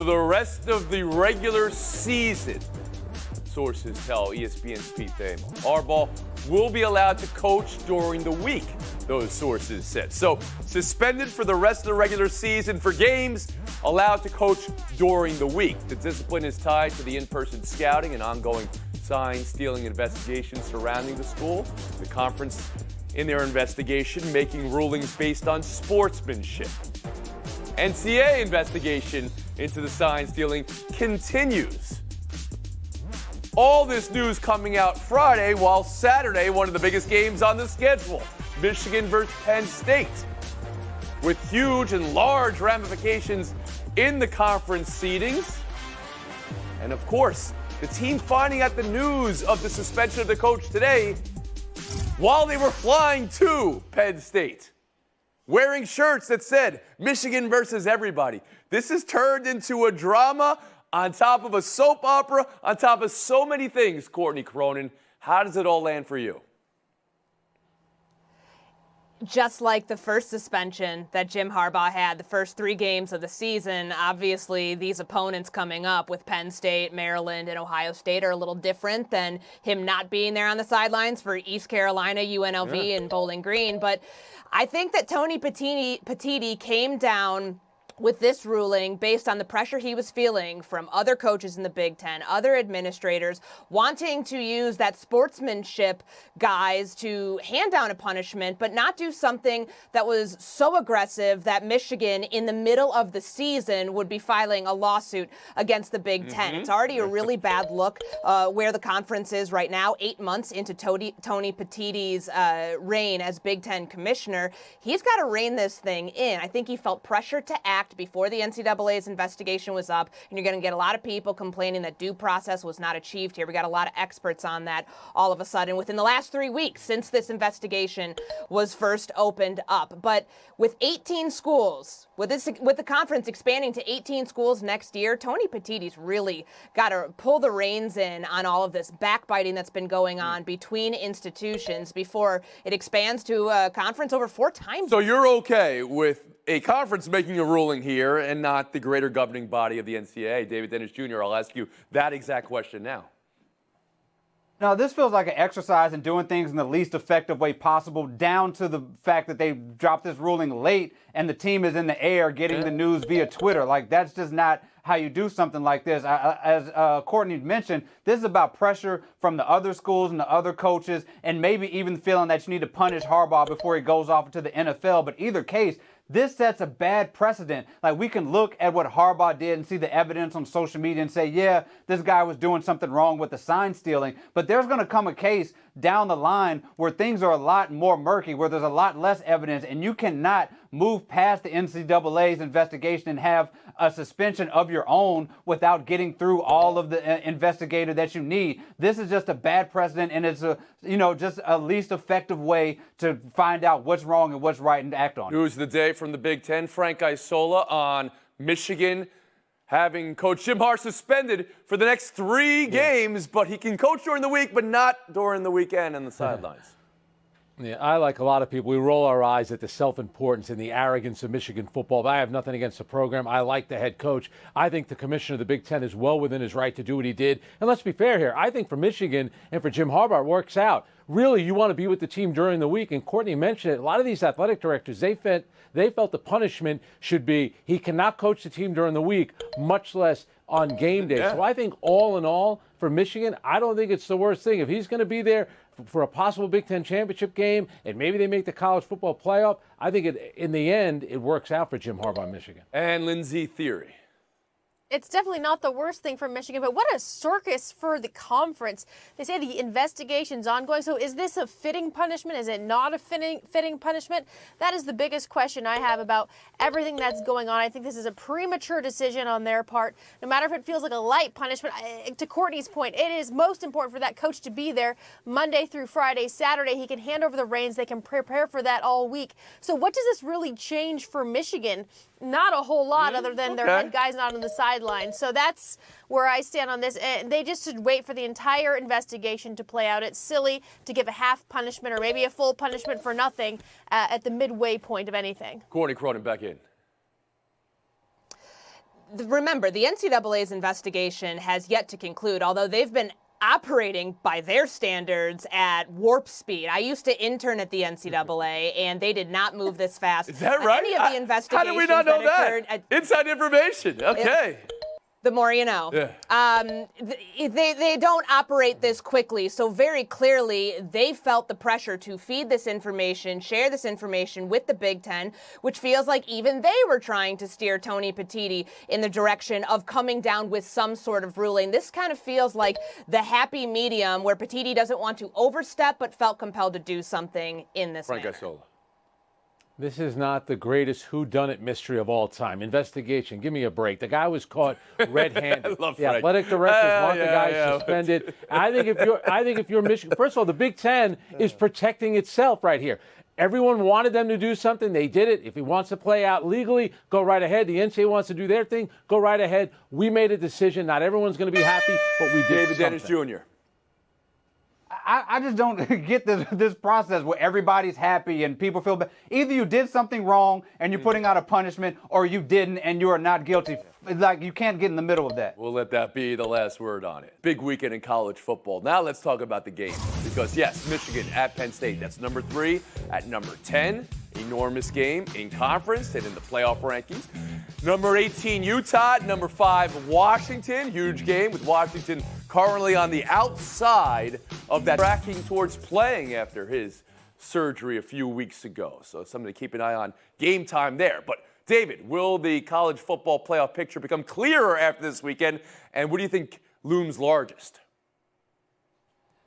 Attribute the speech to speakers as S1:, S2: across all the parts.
S1: The rest of the regular season, sources tell ESPN's Pete Thamel, Harbaugh will be allowed to coach during the week, those sources said. So, suspended for the rest of the regular season for games, allowed to coach during the week. The discipline is tied to the in-person scouting and ongoing sign-stealing investigation surrounding the school. The conference, in their investigation, making rulings based on sportsmanship. NCAA investigation into the sign stealing continues. All this news coming out Friday, while Saturday, one of the biggest games on the schedule, Michigan versus Penn State, with huge and large ramifications in the conference seedings. And of course, the team finding out the news of the suspension of the coach today while they were flying to Penn State, wearing shirts that said Michigan versus everybody. This has turned into a drama on top of a soap opera, on top of so many things. Courtney Cronin, how does it all land for you?
S2: Just like the first suspension that Jim Harbaugh had, the first 3 games of the season, obviously these opponents coming up with Penn State, Maryland, and Ohio State are a little different than him not being there on the sidelines for East Carolina, UNLV, and Bowling Green. But I think that Tony Petitti came down with this ruling based on the pressure he was feeling from other coaches in the Big Ten, other administrators, wanting to use that sportsmanship guise to hand down a punishment, but not do something that was so aggressive that Michigan, in the middle of the season, would be filing a lawsuit against the Big Ten. It's already a really bad look where the conference is right now, 8 months into Tony Petitti's reign as Big Ten commissioner. He's got to rein this thing in. I think he felt pressure to act before the NCAA's investigation was up, and you're going to get a lot of people complaining that due process was not achieved here. We got a lot of experts on that all of a sudden within the last 3 weeks since this investigation was first opened up. But with 18 schools, with the conference expanding to 18 schools next year, Tony Petitti's really got to pull the reins in on all of this backbiting that's been going on between institutions before it expands to a conference over 4 times.
S1: So you're okay with a conference making a ruling here and not the greater governing body of the NCAA? David Dennis Jr., I'll ask you that exact question now.
S3: No, this feels like an exercise in doing things in the least effective way possible, down to the fact that they dropped this ruling late and the team is in the air getting the news via Twitter. Like, that's just not how you do something like this. As Courtney mentioned, this is about pressure from the other schools and the other coaches, and maybe even feeling that you need to punish Harbaugh before he goes off into the NFL. But either case, this sets a bad precedent. Like, we can look at what Harbaugh did and see the evidence on social media and say, yeah, this guy was doing something wrong with the sign stealing. But there's going to come a case down the line where things are a lot more murky, where there's a lot less evidence, and you cannot move past the NCAA's investigation and have a suspension of your own without getting through all of the investigator that you need. This is just a bad precedent, and it's just a least effective way to find out what's wrong and what's right and act on it.
S1: News of the day from the Big Ten, Frank Isola on Michigan having Coach Jim Harbaugh suspended for the next 3 games, but he can coach during the week, but not during the weekend on the sidelines.
S4: Yeah, I, like a lot of people, we roll our eyes at the self-importance and the arrogance of Michigan football. But I have nothing against the program. I like the head coach. I think the commissioner of the Big Ten is well within his right to do what he did. And let's be fair here. I think for Michigan and for Jim Harbaugh, it works out. Really, you want to be with the team during the week. And Courtney mentioned it. A lot of these athletic directors, they felt the punishment should be he cannot coach the team during the week, much less on game day. So I think all in all, for Michigan, I don't think it's the worst thing. If he's going to be there for a possible Big Ten championship game and maybe they make the college football playoff, I think in the end it works out for Jim Harbaugh, Michigan.
S1: And Lindsay Theory.
S5: It's definitely not the worst thing for Michigan, but what a circus for the conference. They say the investigation's ongoing. So is this a fitting punishment? Is it not a fitting punishment? That is the biggest question I have about everything that's going on. I think this is a premature decision on their part. No matter if it feels like a light punishment, to Courtney's point, it is most important for that coach to be there Monday through Friday. Saturday, he can hand over the reins. They can prepare for that all week. So what does this really change for Michigan? Not a whole lot, other than their head guys not on the sideline. So that's where I stand on this. And they just should wait for the entire investigation to play out. It's silly to give a half punishment or maybe a full punishment for nothing at the midway point of anything.
S1: Courtney Cronin back in.
S2: remember, the NCAA's investigation has yet to conclude, although they've been operating by their standards at warp speed. I used to intern at the NCAA, and they did not move this fast.
S1: Is that right?
S2: Any of the investigations
S1: How did we not know
S2: that?
S1: Inside information. Okay.
S2: The more you know.
S1: Yeah.
S2: They don't operate this quickly, so very clearly they felt the pressure to feed this information, share this information with the Big Ten, which feels like even they were trying to steer Tony Petitti in the direction of coming down with some sort of ruling. This kind of feels like the happy medium where Petitti doesn't want to overstep but felt compelled to do something in this
S1: Frank
S2: manner.
S1: Isola.
S4: This is not the greatest whodunit mystery of all time. Investigation. Give me a break. The guy was caught red-handed.
S1: I love
S4: the
S1: Frank.
S4: athletic directors want the guy suspended. I think if you're Michigan, first of all, the Big Ten is protecting itself right here. Everyone wanted them to do something. They did it. If he wants to play out legally, go right ahead. The NCAA wants to do their thing, go right ahead. We made a decision. Not everyone's going to be happy, but we did
S1: David
S4: something.
S1: Dennis Jr.
S3: I just don't get this process where everybody's happy and people feel bad. Either you did something wrong and you're putting out a punishment, or you didn't and you are not guilty. It's like you can't get in the middle of that.
S1: We'll let that be the last word on it. Big weekend in college football. Now let's talk about the game. Because, yes, Michigan at Penn State. That's number 3 at number 10. Enormous game in conference and in the playoff rankings. Number 18, Utah. Number 5, Washington. Huge game with Washington currently on the outside of that, tracking towards playing after his surgery a few weeks ago. So something to keep an eye on. Game time there. But David, will the college football playoff picture become clearer after this weekend? And what do you think looms largest?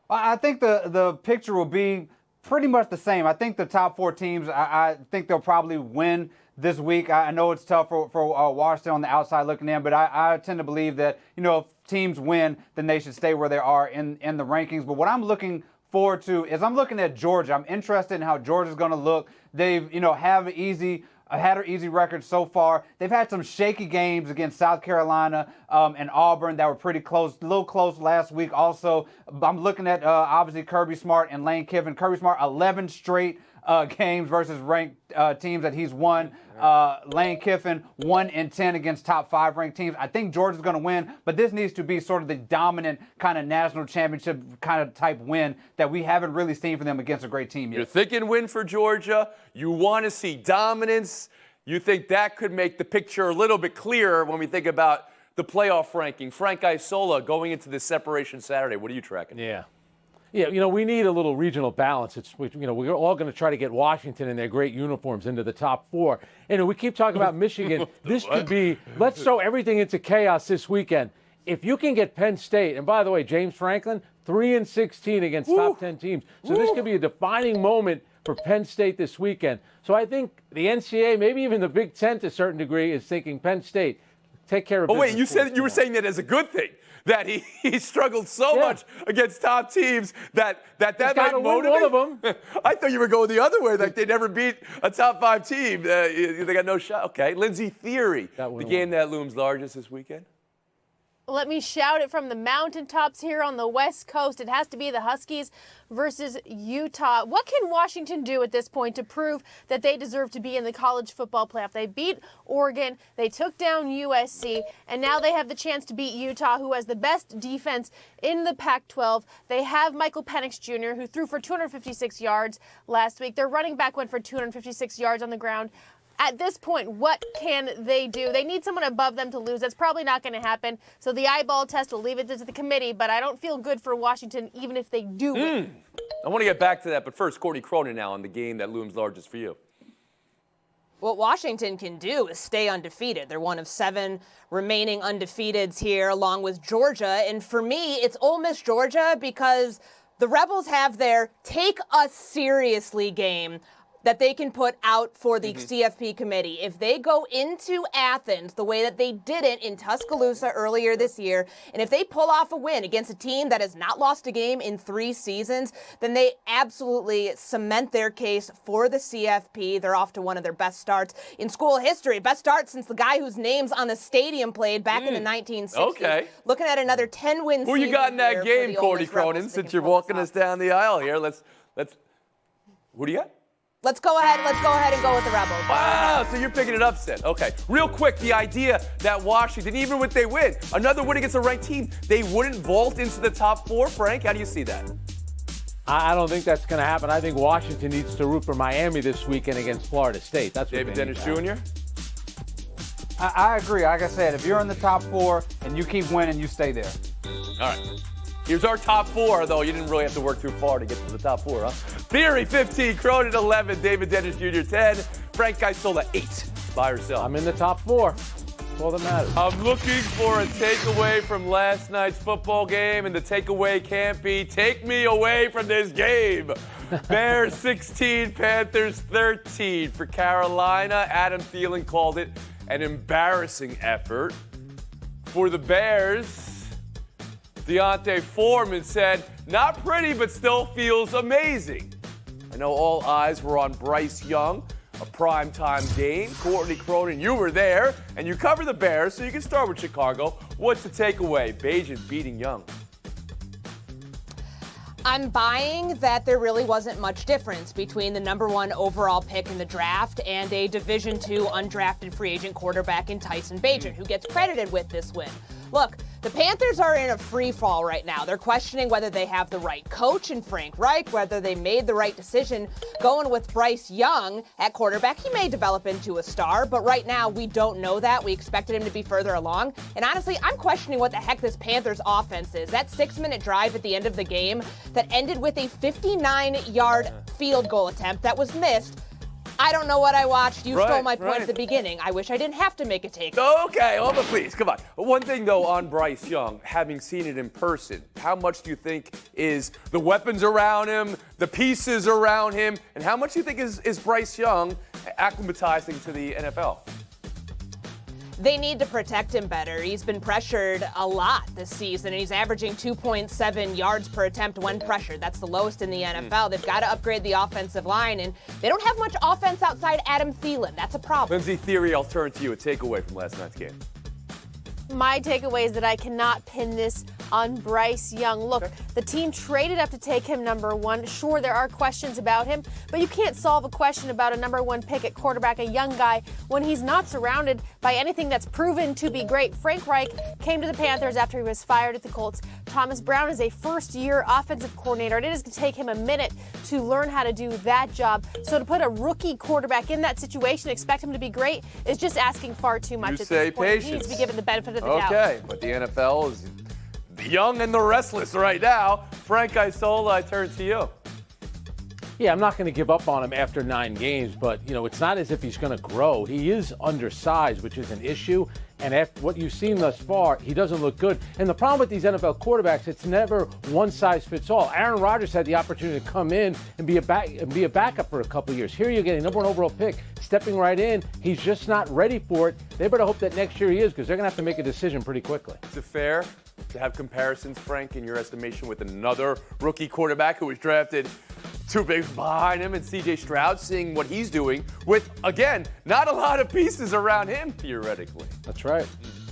S3: I think the picture will be pretty much the same. I think the top 4 teams, I think they'll probably win this week. I know it's tough for Washington on the outside looking in, but I tend to believe that, if teams win, then they should stay where they are in the rankings. But what I'm looking forward to is I'm looking at Georgia. I'm interested in how Georgia's going to look. They've, had an easy record so far. They've had some shaky games against South Carolina and Auburn that were pretty close, a little close last week. Also, I'm looking at obviously Kirby Smart and Lane Kiffin. Kirby Smart, 11 straight games versus ranked teams that he's won. Lane Kiffin 1-10 against top 5 ranked teams. I think Georgia's going to win, but this needs to be sort of the dominant kind of national championship kind of type win that we haven't really seen from them against a great team yet.
S1: You're thinking win for Georgia. You want to see dominance. You think that could make the picture a little bit clearer when we think about the playoff ranking. Frank Isola going into this separation Saturday. What are you tracking?
S4: Yeah. Yeah, we need a little regional balance. We're all going to try to get Washington in their great uniforms into the top 4. And we keep talking about Michigan. This could be, let's throw everything into chaos this weekend. If you can get Penn State, and by the way, James Franklin, 3-16 against top 10 teams. So this could be a defining moment for Penn State this weekend. So I think the NCAA, maybe even the Big Ten to a certain degree, is thinking Penn State, take care of business.
S1: Oh, wait, you were saying that as a good thing. That he struggled so much against top teams that might motivate
S4: one of them.
S1: I thought you were going the other way, like they never beat a top 5 team. They got no shot. Okay, Lindsey Theory, the game that looms largest this weekend.
S5: Let me shout it from the mountaintops here on the West Coast. It has to be the Huskies versus Utah. What can Washington do at this point to prove that they deserve to be in the college football playoff? They beat Oregon, they took down USC, and now they have the chance to beat Utah, who has the best defense in the Pac-12. They have Michael Penix Jr., who threw for 256 yards last week. Their running back went for 256 yards on the ground. At this point, what can they do? They need someone above them to lose. That's probably not going to happen. So the eyeball test, will leave it to the committee, but I don't feel good for Washington even if they do win.
S1: I want to get back to that, but first, Courtney Cronin now on the game that looms largest for you.
S2: What Washington can do is stay undefeated. They're one of 7 remaining undefeateds here, along with Georgia. And for me, it's Ole Miss Georgia because the Rebels have their take us seriously game that they can put out for the CFP committee. If they go into Athens the way that they didn't in Tuscaloosa earlier this year, and if they pull off a win against a team that has not lost a game in 3 seasons, then they absolutely cement their case for the CFP. They're off to one of their best starts in school history. Best start since the guy whose name's on the stadium played back in the 1960s.
S1: Okay.
S2: Looking at another 10-win season.
S1: Who you got in that game, Courtney Cronin, since you're walking us down the aisle here? Let's. Who do you got?
S2: Let's go ahead and go with the Rebels.
S1: Wow, so you're picking an upset. Okay. Real quick, the idea that Washington, even if they win, another win against a ranked team, they wouldn't vault into the top 4, Frank? How do you see that?
S4: I don't think that's going to happen. I think Washington needs to root for Miami this weekend against Florida State. That's what
S1: David
S4: they need
S1: Dennis
S4: to happen.
S1: Jr.?
S3: I agree. Like I said, if you're in the top 4 and you keep winning, you stay there.
S1: All right. Here's our top 4, though. You didn't really have to work too far to get to the top 4, huh? Theory, 15. Cronin, 11. David Dennis Jr., 10. Frank Isola, 8. By herself.
S4: I'm in the top 4. That's all that matters.
S1: I'm looking for a takeaway from last night's football game, and the takeaway can't be take me away from this game. Bears 16, Panthers 13 for Carolina. Adam Thielen called it an embarrassing effort. For the Bears, Deontay Foreman said, not pretty, but still feels amazing. I know all eyes were on Bryce Young, a primetime game. Courtney Cronin, you were there, and you cover the Bears, so you can start with Chicago. What's the takeaway? Bagent beating Young.
S2: I'm buying that there really wasn't much difference between the number 1 overall pick in the draft and a Division II undrafted free agent quarterback in Tyson Bagent, who gets credited with this win. Look, the Panthers are in a free fall right now. They're questioning whether they have the right coach in Frank Reich, whether they made the right decision going with Bryce Young at quarterback. He may develop into a star, but right now we don't know that. We expected him to be further along. And honestly, I'm questioning what the heck this Panthers offense is. That 6-minute drive at the end of the game that ended with a 59-yard field goal attempt that was missed. I don't know what I watched. You stole my point at the beginning. I wish I didn't have to make a take.
S1: Okay, well, but please, come on. One thing, though, on Bryce Young, having seen it in person, how much do you think is the weapons around him, the pieces around him, and how much do you think is Bryce Young acclimatizing to the NFL?
S2: They need to protect him better. He's been pressured a lot this season, and he's averaging 2.7 yards per attempt when pressured. That's the lowest in the NFL. They've got to upgrade the offensive line, and they don't have much offense outside Adam Thielen. That's a problem.
S1: Lindsay, Theory, I'll turn to you. A takeaway from last night's game.
S5: My takeaway is that I cannot pin this on Bryce Young. Look, the team traded up to take him number 1. Sure, there are questions about him, but you can't solve a question about a number 1 pick at quarterback, a young guy, when he's not surrounded by anything that's proven to be great. Frank Reich came to the Panthers after he was fired at the Colts. Thomas Brown is a first-year offensive coordinator, and it is going to take him a minute to learn how to do that job. So to put a rookie quarterback in that situation, expect him to be great, is just asking far too much at this point.
S1: Patience.
S5: He needs to be given the benefit of the doubt.
S1: Okay, but the NFL is the young and the restless right now. Frank Isola, I turn to you.
S4: Yeah, I'm not going to give up on him after 9 games, but, it's not as if he's going to grow. He is undersized, which is an issue. And after what you've seen thus far, he doesn't look good. And the problem with these NFL quarterbacks, it's never one size fits all. Aaron Rodgers had the opportunity to come in and be a backup for a couple of years. Here you're getting number 1 overall pick, stepping right in. He's just not ready for it. They better hope that next year he is, because they're going to have to make a decision pretty quickly.
S1: Is it fair to have comparisons, Frank, in your estimation, with another rookie quarterback who was drafted 2 picks behind him, and C.J. Stroud, seeing what he's doing with, again, not a lot of pieces around him, theoretically?
S4: That's right.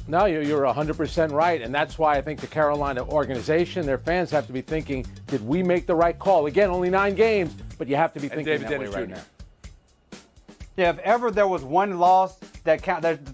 S4: No, you're 100% right, and that's why I think the Carolina organization, their fans have to be thinking, did we make the right call? Again, only 9 games, but you have to be thinking
S1: David
S4: that way
S1: Dennis
S4: right
S1: Jr.
S4: now.
S3: Yeah, if ever there was one loss that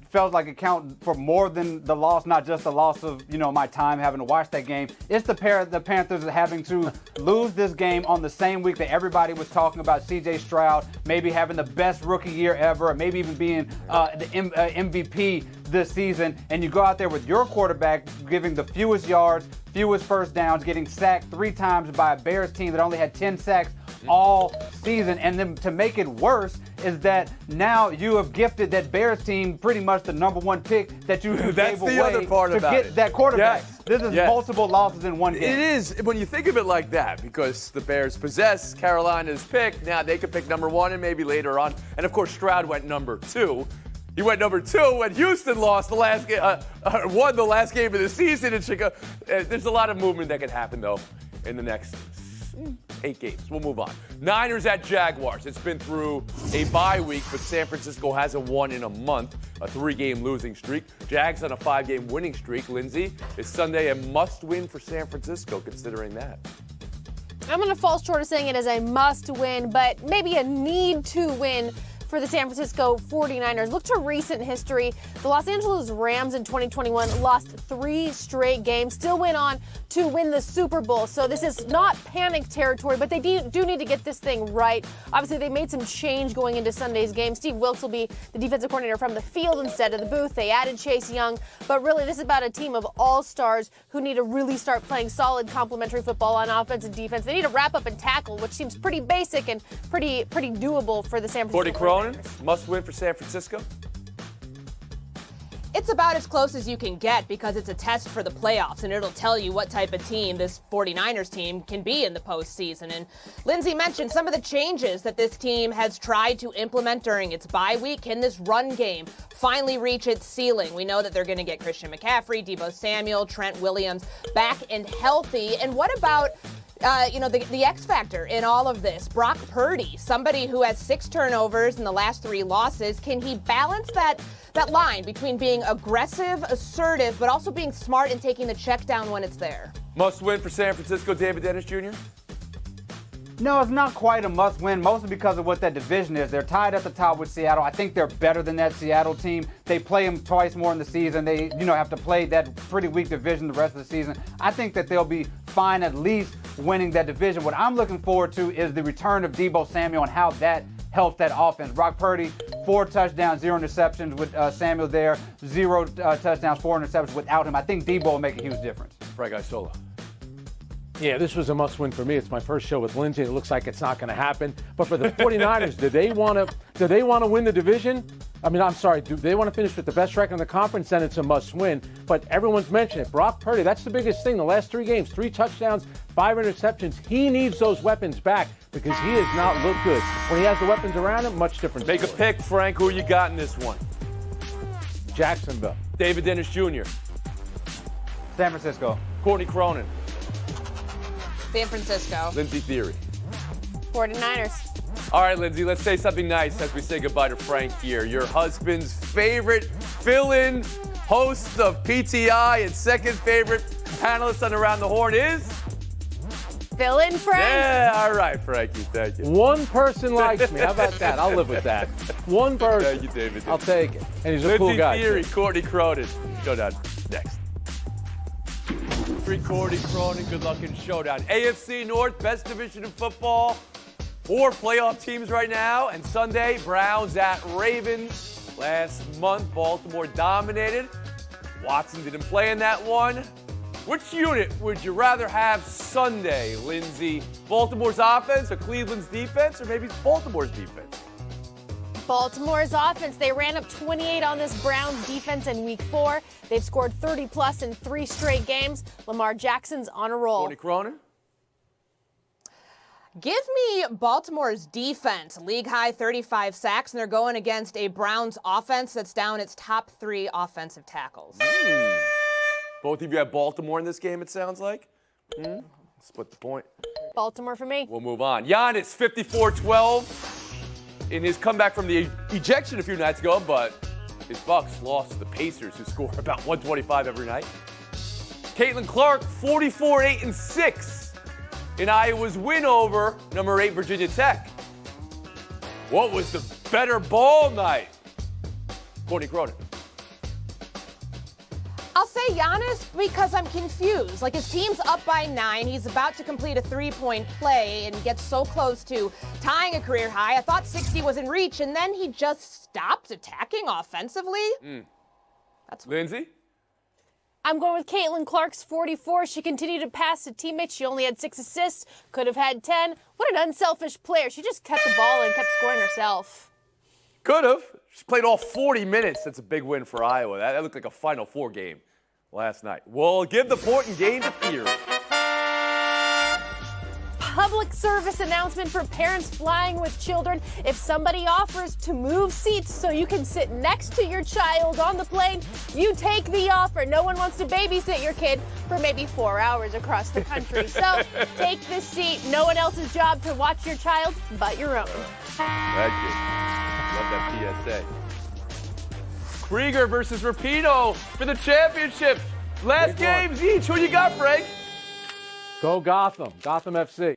S3: felt like it counted for more than the loss, not just the loss of my time having to watch that game, it's the Panthers having to lose this game on the same week that everybody was talking about C.J. Stroud maybe having the best rookie year ever, or maybe even being the MVP this season, and you go out there with your quarterback giving the fewest yards, fewest first downs, getting sacked 3 times by a Bears team that only had 10 sacks all season. And then to make it worse is that now you have gifted that Bears team pretty much the number 1 pick that you gave away
S1: other part
S3: to
S1: about
S3: get
S1: it.
S3: that quarterback.
S1: Yes.
S3: This is
S1: Yes.
S3: multiple losses in one game.
S1: It is, when you think of it like that, because the Bears possess Carolina's pick. Now they could pick number 1 and maybe later on. And of course, Stroud went number 2. He went number 2 when Houston lost the last won the last game of the season in Chicago. There's a lot of movement that can happen, though, in the next 8 games. We'll move on. Niners at Jaguars. It's been through a bye week, but San Francisco hasn't won in a month. A 3-game losing streak. Jags on a 5-game winning streak. Lindsay, is Sunday a must-win for San Francisco, considering that?
S5: I'm going to fall short of saying it as a must win, but maybe a need to win for the San Francisco 49ers. Look to recent history. The Los Angeles Rams in 2021 lost 3 straight games, still went on to win the Super Bowl. So this is not panic territory, but they do need to get this thing right. Obviously, they made some change going into Sunday's game. Steve Wilks will be the defensive coordinator from the field instead of the booth. They added Chase Young, but really this is about a team of all-stars who need to really start playing solid complementary football on offense and defense. They need to wrap up and tackle, which seems pretty basic and pretty doable for the San Francisco 49ers.
S1: Must win for San Francisco?
S2: It's about as close as you can get because it's a test for the playoffs, and it'll tell you what type of team this 49ers team can be in the postseason. And Lindsay mentioned some of the changes that this team has tried to implement during its bye week. Can this run game finally reach its ceiling? We know that they're going to get Christian McCaffrey, Deebo Samuel, Trent Williams back and healthy. And what about the X factor in all of this? Brock Purdy, somebody who has 6 turnovers in the last 3 losses. Can he balance that line between being aggressive, assertive, but also being smart and taking the check down when it's there?
S1: Must win for San Francisco, David Dennis Jr.?
S3: No, it's not quite a must-win, mostly because of what that division is. They're tied at the top with Seattle. I think they're better than that Seattle team. They play them twice more in the season. They, have to play that pretty weak division the rest of the season. I think that they'll be fine at least winning that division. What I'm looking forward to is the return of Deebo Samuel and how that helps that offense. Brock Purdy, 4 touchdowns, 0 interceptions with Samuel there, 0 touchdowns, 4 interceptions without him. I think Deebo will make a huge difference.
S1: Frank Isola.
S4: Yeah, this was a must-win for me. It's my first show with Lindsay. It looks like it's not going to happen. But for the 49ers, do they want to win the division? Do they want to finish with the best record in the conference? Then it's a must-win. But everyone's mentioned it. Brock Purdy, that's the biggest thing. The last 3 games, 3 touchdowns, 5 interceptions. He needs those weapons back because he has not looked good. When he has the weapons around him, much different.
S1: Make a pick, Frank. Who you got in this one?
S4: Jacksonville.
S1: David Dennis Jr.
S3: San Francisco.
S1: Courtney Cronin.
S2: San Francisco.
S1: Lindsay Theory.
S5: 49ers.
S1: All right, Lindsay, let's say something nice as we say goodbye to Frank here. Your husband's favorite fill-in host of PTI and second favorite panelist on Around the Horn is?
S5: Fill in, Frank.
S1: Yeah, all right, Frankie, thank you.
S4: One person likes me. How about that? I'll live with that. One person.
S1: Thank you, David.
S4: I'll take it. And he's a
S1: Lindsay
S4: cool guy.
S1: Theory,
S4: too.
S1: Courtney Cronin. Showdown next. Courtney Cronin, good luck in Showdown. AFC North, best division in football. 4 playoff teams right now. And Sunday, Browns at Ravens. Last month, Baltimore dominated. Watson didn't play in that one. Which unit would you rather have Sunday, Lindsay? Baltimore's offense or Cleveland's defense, or maybe Baltimore's defense?
S5: Baltimore's offense, they ran up 28 on this Browns defense in week 4. They've scored 30-plus in 3 straight games. Lamar Jackson's on a roll.
S1: Courtney Cronin?
S2: Give me Baltimore's defense. League-high 35 sacks, and they're going against a Browns offense that's down its top 3 offensive tackles.
S1: Both of you have Baltimore in this game, it sounds like. Split the point.
S5: Baltimore for me.
S1: We'll move on. Giannis, 54-12 in his comeback from the ejection a few nights ago, but his Bucks lost to the Pacers, who score about 125 every night. Caitlin Clark, 44-8-6 in Iowa's win over number 8 Virginia Tech. What was the better ball night? Courtney Cronin.
S2: I'll say Giannis because I'm confused. Like, his team's up by 9. He's about to complete a 3-point play and gets so close to tying a career high. I thought 60 was in reach, and then he just stopped attacking offensively. That's
S1: Lindsay?
S5: I'm going with Caitlin Clark's 44. She continued to pass to teammates. She only had 6 assists, could have had 10. What an unselfish player. She just kept the ball and kept scoring herself.
S1: Could have. She played all 40 minutes. That's a big win for Iowa. That looked like a Final Four game last night. We'll give the point and game to Theory.
S5: Public service announcement for parents flying with children. If somebody offers to move seats so you can sit next to your child on the plane, you take the offer. No one wants to babysit your kid for maybe 4 hours across the country. So take this seat. No one else's job to watch your child but your own.
S1: Thank you. Love that PSA. Krieger versus Rapinoe for the championship. Last games each. Who you got, Frank?
S4: Go Gotham. Gotham FC.